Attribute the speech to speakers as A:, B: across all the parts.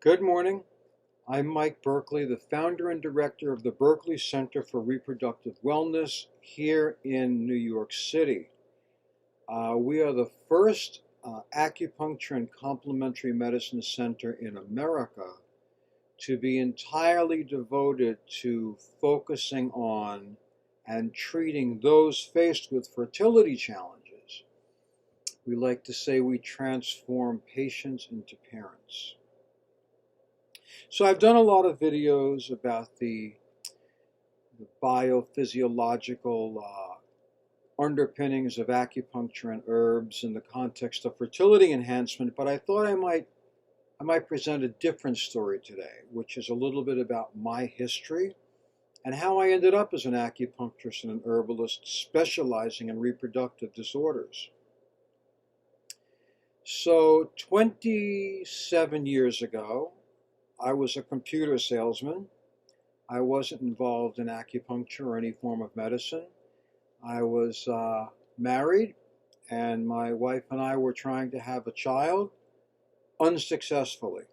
A: Good morning. I'm Mike Berkley, the founder and director of the Berkley Center for Reproductive Wellness here in New York City. We are the first acupuncture and complementary medicine center in America to be entirely devoted to focusing on and treating those faced with fertility challenges. We like to say we transform patients into parents. So I've done a lot of videos about the biophysiological underpinnings of acupuncture and herbs in the context of fertility enhancement, but I thought I might present a different story today, which is a little bit about my history and how I ended up as an acupuncturist and an herbalist specializing in reproductive disorders. So 27 years ago, I was a computer salesman. I wasn't involved in acupuncture or any form of medicine. I was married, and my wife and I were trying to have a child unsuccessfully.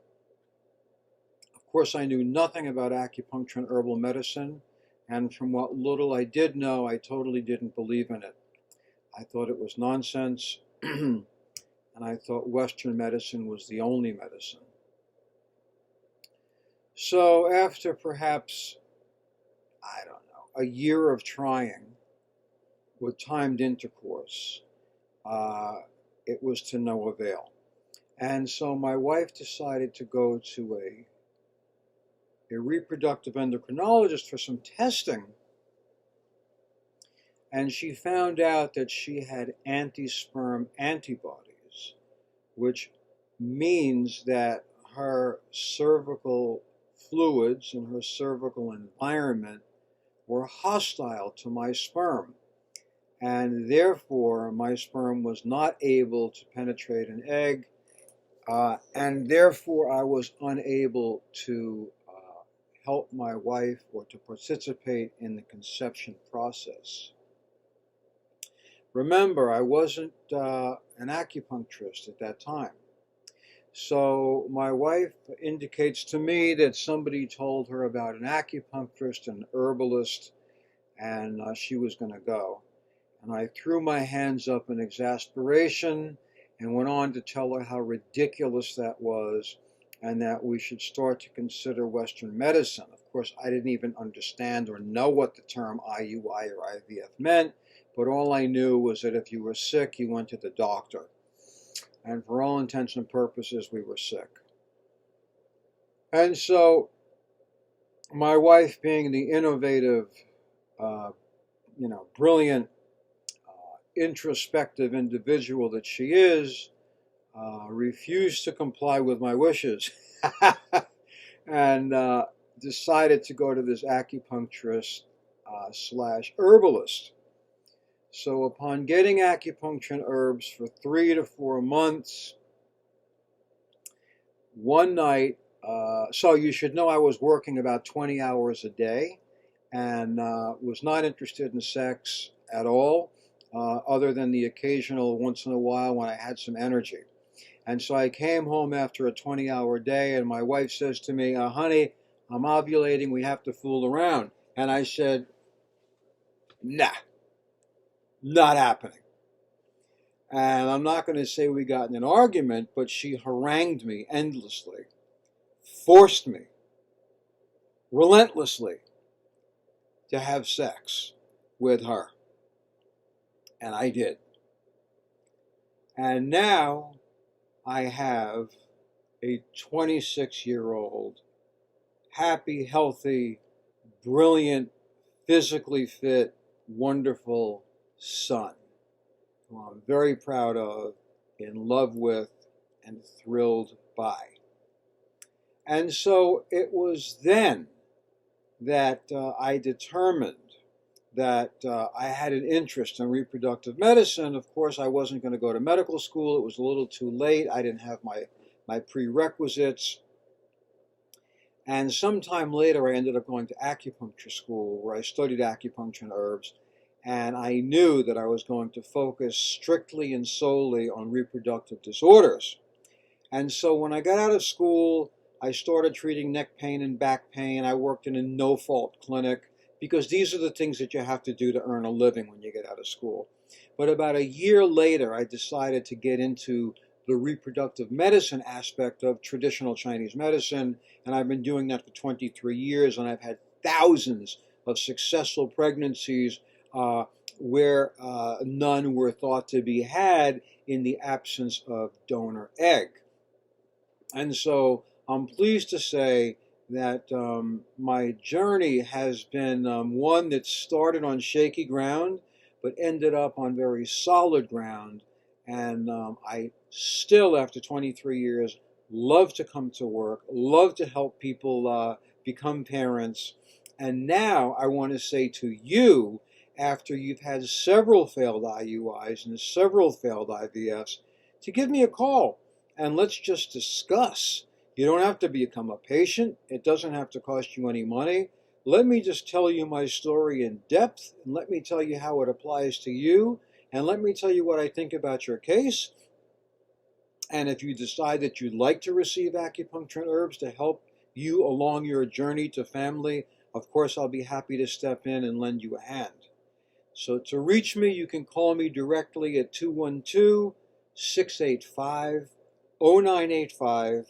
A: Of course, I knew nothing about acupuncture and herbal medicine, and from what little I did know, I totally didn't believe in it. I thought it was nonsense, and I thought Western medicine was the only medicine. So after perhaps, I don't know, a year of trying with timed intercourse, it was to no avail. And so my wife decided to go to a reproductive endocrinologist for some testing. And she found out that she had anti-sperm antibodies, which means that her cervical fluids in her cervical environment were hostile to my sperm, and therefore my sperm was not able to penetrate an egg, and therefore I was unable to help my wife or to participate in the conception process. Remember, I wasn't an acupuncturist at that time. So my wife indicates to me that somebody told her about an acupuncturist, an herbalist, and she was going to go. And I threw my hands up in exasperation and went on to tell her how ridiculous that was and that we should start to consider Western medicine. Of course, I didn't even understand or know what the term IUI or IVF meant, but all I knew was that if you were sick, you went to the doctor. And for all intents and purposes, we were sick. And so my wife, being the innovative, brilliant, introspective individual that she is, refused to comply with my wishes and decided to go to this acupuncturist slash herbalist. So upon getting acupuncture and herbs for 3 to 4 months, one night, so you should know I was working about 20 hours a day and was not interested in sex at all, other than the occasional once in a while when I had some energy. And so I came home after a 20-hour day, and my wife says to me, honey, I'm ovulating, we have to fool around. And I said, nah. Not happening. And I'm not going to say we got in an argument, but she harangued me endlessly, forced me relentlessly to have sex with her. And I did. And now I have a 26-year-old, happy, healthy, brilliant, physically fit, wonderful son, who I'm very proud of, in love with, and thrilled by. And so it was then that I determined that I had an interest in reproductive medicine. Of course, I wasn't going to go to medical school. It was a little too late. I didn't have my prerequisites. And sometime later, I ended up going to acupuncture school, where I studied acupuncture and herbs. And I knew that I was going to focus strictly and solely on reproductive disorders. And so when I got out of school, I started treating neck pain and back pain. I worked in a no-fault clinic because these are the things that you have to do to earn a living when you get out of school. But about a year later, I decided to get into the reproductive medicine aspect of traditional Chinese medicine, and I've been doing that for 23 years, and I've had thousands of successful pregnancies where none were thought to be had in the absence of donor egg. And so I'm pleased to say that my journey has been one that started on shaky ground, but ended up on very solid ground. And I still, after 23 years, love to come to work, love to help people become parents. And now I want to say to you, after you've had several failed IUIs and several failed IVFs, to give me a call and let's just discuss. You don't have to become a patient. It doesn't have to cost you any money. Let me just tell you my story in depth, and let me tell you how it applies to you, and let me tell you what I think about your case. And if you decide that you'd like to receive acupuncture and herbs to help you along your journey to family, of course, I'll be happy to step in and lend you a hand. So to reach me, you can call me directly at 212-685-0985.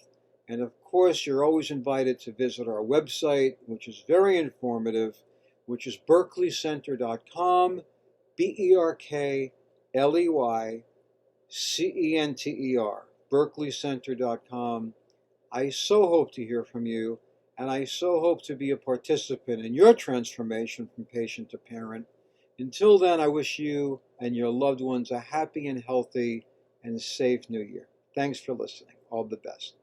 A: And of course, you're always invited to visit our website, which is very informative, which is berkleycenter.com, BERKLEYCENTER, berkleycenter.com. I so hope to hear from you, and I so hope to be a participant in your transformation from patient to parent. Until then, I wish you and your loved ones a happy and healthy and safe New Year. Thanks for listening. All the best.